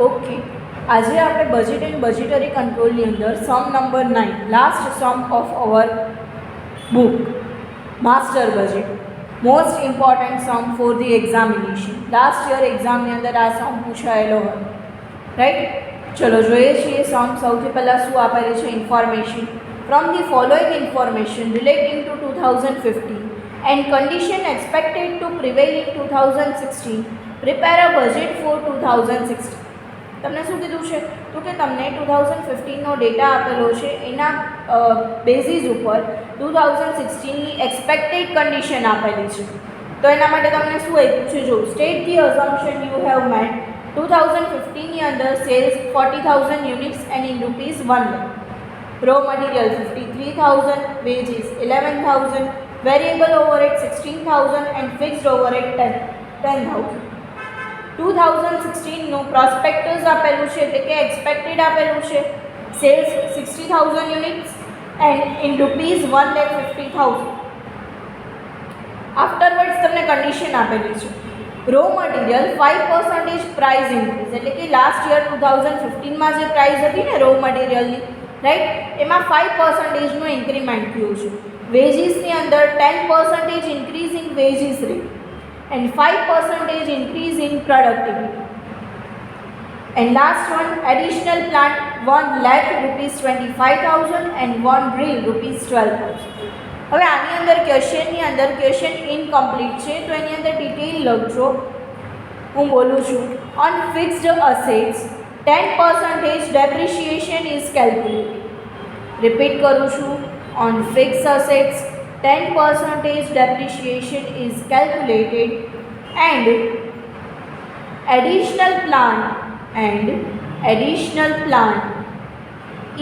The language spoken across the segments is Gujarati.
ઓકે, આજે આપણે બજેટ એન્ડ બજેટરી કંટ્રોલની અંદર sum number 9 last sum of our book master budget most important sum for the examination. Last year એક્ઝામની અંદર આ સમ પૂછાયેલો હતો, રાઈટ. ચલો જોઈએ છીએ સમ. સૌથી પહેલાં શું આપેલી છે information. From the following information relating two 2015 and condition expected to prevail in 2016, prepare a budget for 2016. તમને શું કીધું છે તો કે તમને 2015નો ડેટા આપેલો છે, એના બેઝિસ ઉપર 2016ની એક્સપેક્ટેડ કન્ડિશન આપેલી છે. તો એના માટે તમને શું આપ્યું છે, જો state the assumption you have made. 2015ની અંદર sales 40,000 units and in rupees 1 lakh, raw material 53,000, wages 11,000, variable overhead 16,000 and fixed overhead 10,000. 2016નું પ્રોસ્પેક્ટસ આપેલું છે, એટલે કે એક્સપેક્ટેડ આપેલું છે sales 60,000 units and in rupees 1,50,000. Afterwards તમને કન્ડિશન આપેલી છે. રો મટીરિયલ 5% પ્રાઇસ ઇન્ક્રીઝ, એટલે કે લાસ્ટ યર 2015માં જે પ્રાઇસ હતી ને રો મટીરિયલની, રાઈટ, એમાં 5%નું ઇન્ક્રીમેન્ટ થયું છે. વેજીસની અંદર 10% increase in veggies rate and 5% increase in productivity. And last one, additional plant 1 lakh rupees 25,000 and 1 drill rupees 12,000. હવે આની અંદર ક્વેશ્ચનની અંદર ક્વેશ્ચન ઇનકમ્પ્લીટ છે, તો એની અંદર ડિટેલ લખજો. હું બોલું છું. On fixed assets 10% depreciation is calculated. Repeat કરું છું. On fixed assets 10% depreciation is calculated and additional plant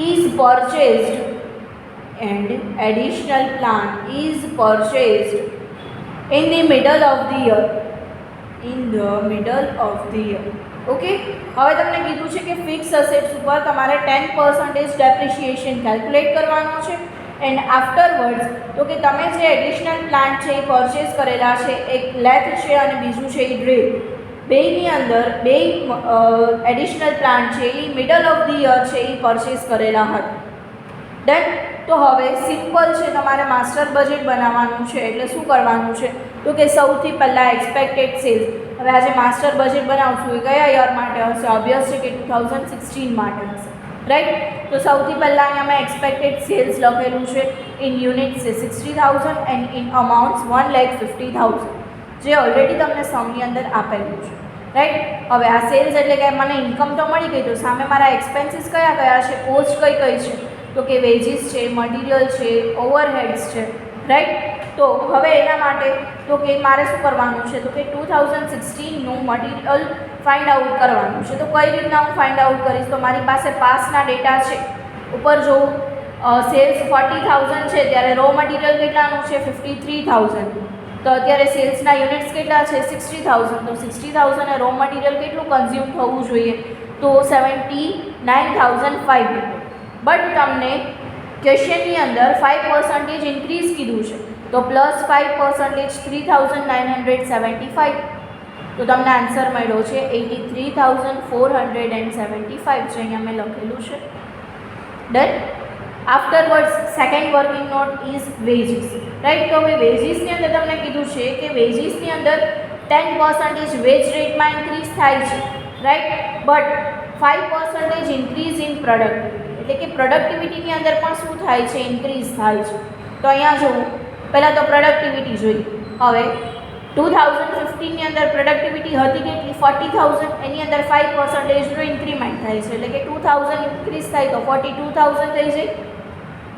is purchased in the middle of the year. Okay, હવે તમને કીધું છે કે ફિક્સ અસેટ્સ ઉપર તમારે 10% ડેપ્રિશિએશન કેલ્ક્યુલેટ કરવાનું છે. એન્ડ આફ્ટરવર્ડ્સ તો કે તમે જે એડિશનલ પ્લાન્ટ છે એ પરચેસ કરેલા છે, એક લેથ છે અને બીજું છે એ ડ્રીલ, બેની અંદર બે એડિશનલ પ્લાન્ટ છે એ મિડલ ઓફ ધી યર છે એ પરચેસ કરેલા હતા. ડન. તો હવે સિમ્પલ છે, તમારે માસ્ટર બજેટ બનાવવાનું છે. એટલે શું કરવાનું છે તો કે સૌથી પહેલાં એક્સપેક્ટેડ સેલ્સ. હવે આજે માસ્ટર બજેટ બનાવશું એ કયા યર માટે હશે? ઓબ્વિયસ છે કે 2016 માટે હશે, રાઈટ. તો સૌથી પહેલાં અહીંયા મેં એક્સપેક્ટેડ સેલ્સ લખેલું છે. ઇન યુનિટ્સ છે 60,000 એન્ડ ઇન અમાઉન્ટ્સ 1,50,000, જે ઓલરેડી તમને સમની અંદર આપેલું છે, રાઈટ. હવે આ સેલ્સ એટલે કે મને ઇન્કમ તો મળી ગઈ, તો સામે મારા એક્સપેન્સીસ કયા કયા છે, કોસ્ટ કઈ કઈ છે તો કે વેજીસ છે, મટીરિયલ છે, ઓવરહેડ્સ છે, રાઈટ. તો હવે એના માટે તો કે મારે શું કરવાનું છે તો કે 2016નું મટીરિયલ ફાઇન્ડ આઉટ કરવાનું છે. તો કઈ રીતના હું ફાઇન્ડ આઉટ કરીશ? તો મારી પાસે પાસના ડેટા છે. ઉપર જો સેલ્સ 40,000 છે ત્યારે રો મટીરિયલ કેટલાનું છે 53,000. તો અત્યારે સેલ્સના યુનિટ્સ કેટલા છે 60,000. તો 60,000 રો મટીરિયલ કેટલું કન્ઝ્યુમ થવું જોઈએ તો 79,500. બટ તમને ક્વેશ્ચનની અંદર 5% ઇન્ક્રીઝ કીધું છે, તો પ્લસ 5% 3,975. તો તમને આન્સર મળ્યો છે 83,475, જે અહીંયા મેં લખેલું છે. Done. આફ્ટરવર્ડ્સ second working note is veggies, right. તો હવે વેજીસની અંદર તમને કીધું છે કે વેજીસની અંદર 10% વેજ રેટમાં ઇન્ક્રીઝ થાય છે, right. But 5% increase in productivity, એટલે કે પ્રોડક્ટિવિટીની અંદર પણ શું થાય છે, ઇન્ક્રીઝ થાય છે. તો અહીંયા જોવું, પહેલાં તો પ્રોડક્ટિવિટી જોઈએ. હવે 2015ની અંદર પ્રોડક્ટિવિટી હતી કેટલી 40,000, એની અંદર 5%નું ઇન્ક્રીમેન્ટ થાય છે, એટલે કે 2,000 ઇન્ક્રીઝ થાય તો 42,000 થઈ જાય,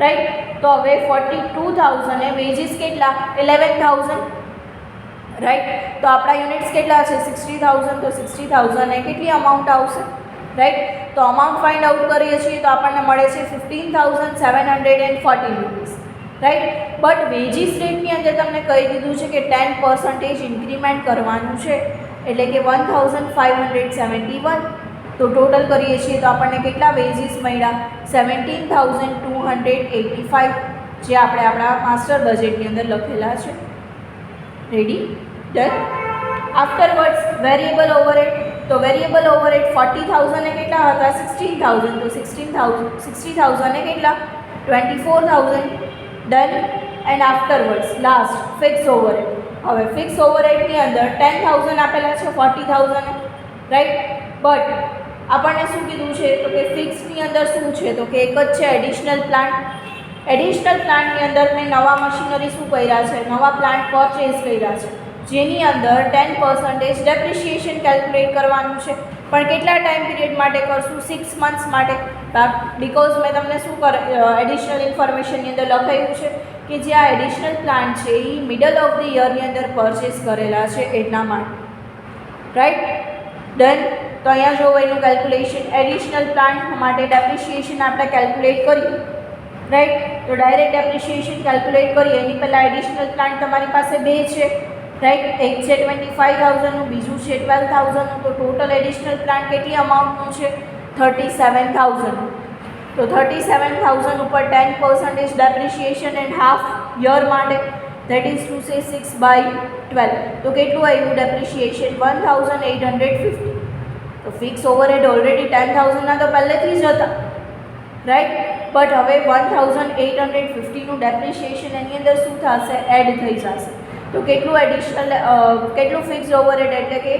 રાઈટ. તો હવે 42,000 એ વેજીસ કેટલા 11,000, રાઈટ. તો આપણા યુનિટ્સ કેટલા છે 60,000. તો 60,000 એ કેટલી અમાઉન્ટ આવશે, રાઈટ. તો અમાઉન્ટ ફાઇન્ડ આઉટ કરીએ છીએ તો આપણને મળે છે 15,740 રૂપીસ, રાઈટ. બટ વેજીસ રેટની અંદર તમને કહી દીધું છે કે 10% ઇન્ક્રીમેન્ટ કરવાનું છે, એટલે કે 1,571. તો ટોટલ કરીએ છીએ તો આપણને કેટલા વેજીસ મળ્યા 17,285, જે આપણે આપણા માસ્ટર બજેટની અંદર લખેલા છે. રેડી. ડન. આફ્ટરવર્ડ્સ variable overhead. તો વેરિયેબલ ઓવરહેડ 40,000 એ કેટલા હતા 16,000 તો 60,000 એ કેટલા 24,000 done. And આફ્ટરવર્ડ્સ last fix overhead. હવે ફિક્સ ઓવરહેડની અંદર 10,000 આપેલા છે 40,000 રાઈટ. બટ આપણને શું કીધું છે તો કે ફિક્સની અંદર શું છે તો કે એક જ છે એડિશનલ પ્લાન્ટ. એડિશનલ પ્લાન્ટની અંદર મેં નવા મશીનરી શું કર્યા છે નવા પ્લાન્ટ પરચેઝ કર્યા છે જેની અંદર 10% ડેપ્રિશિએશન કેલ્ક્યુલેટ કરવાનું છે. પણ કેટલા ટાઈમ પીરિયડ માટે કરશું 6 મંથ્સ માટે. બિકોઝ મેં તમને શું એડિશનલ ઇન્ફોર્મેશનની અંદર લખાયું છે કે જે આ એડિશનલ પ્લાન્ટ છે એ મિડલ ઓફ ધ યરની અંદર પરચેસ કરેલા છે એટલા માટે રાઈટ. ડન. તો અહીંયા જો એનું કેલ્ક્યુલેશન એડિશનલ પ્લાન્ટ માટે ડેપ્રિશિએશન આપણે કેલ્ક્યુલેટ કરીએ રાઈટ. તો ડાયરેક્ટ ડેપ્રિશિએશન કેલ્ક્યુલેટ કરીએ એની પહેલાં એડિશનલ પ્લાન્ટ તમારી પાસે બે છે રાઈટ. એક છે 25,000નું બીજું છે 12,000નું. તો ટોટલ એડિશનલ પ્લાન્ટ કેટલી અમાઉન્ટનું છે 37,000. તો 37,000 ઉપર 10% ડેપ્રિશિએશન એન્ડ હાફ યર માટે દેટ ઇઝ ટુ સે 6/12. તો કેટલું આવ્યું ડેપ્રિશિએશન 1,850. તો ફિક્સ ઓવરહેડ ઓલરેડી 10,000ના તો પહેલેથી જ હતા રાઈટ. બટ હવે 1,850નું ડેપ્રિશિએશન એની અંદર શું થશે એડ થઈ જશે. તો કેટલું એડિશનલ કેટલું ફિક્સ ઓવરહેડ એટલે કે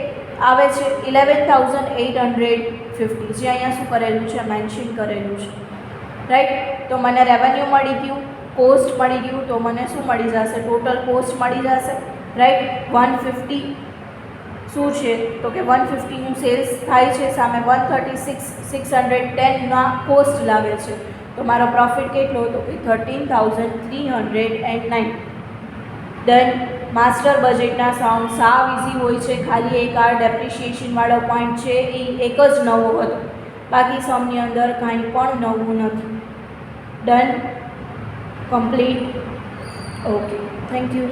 આવે છે 11,850 જે અહીંયા શું કરેલું છે મેન્શન કરેલું છે રાઈટ. તો મને રેવન્યુ મળી ગયું કોસ્ટ મળી ગયું તો મને શું મળી જશે ટોટલ કોસ્ટ મળી જશે રાઈટ. 150 શું છે તો કે 150નું સેલ્સ થાય છે સામે 136,610ના કોસ્ટ લાગે છે. તો મારો પ્રોફિટ કેટલો તો કે 13,309. ડન. માસ્ટર બજેટના સાઉન્ડ સાવ ઇઝી હોય છે. ખાલી એક આ ડેપ્રિશિએશનવાળો પોઈન્ટ છે એ એક જ નવો હતો બાકી સમની અંદર કાંઈ પણ નવું નથી. Done. Complete. Okay thank you.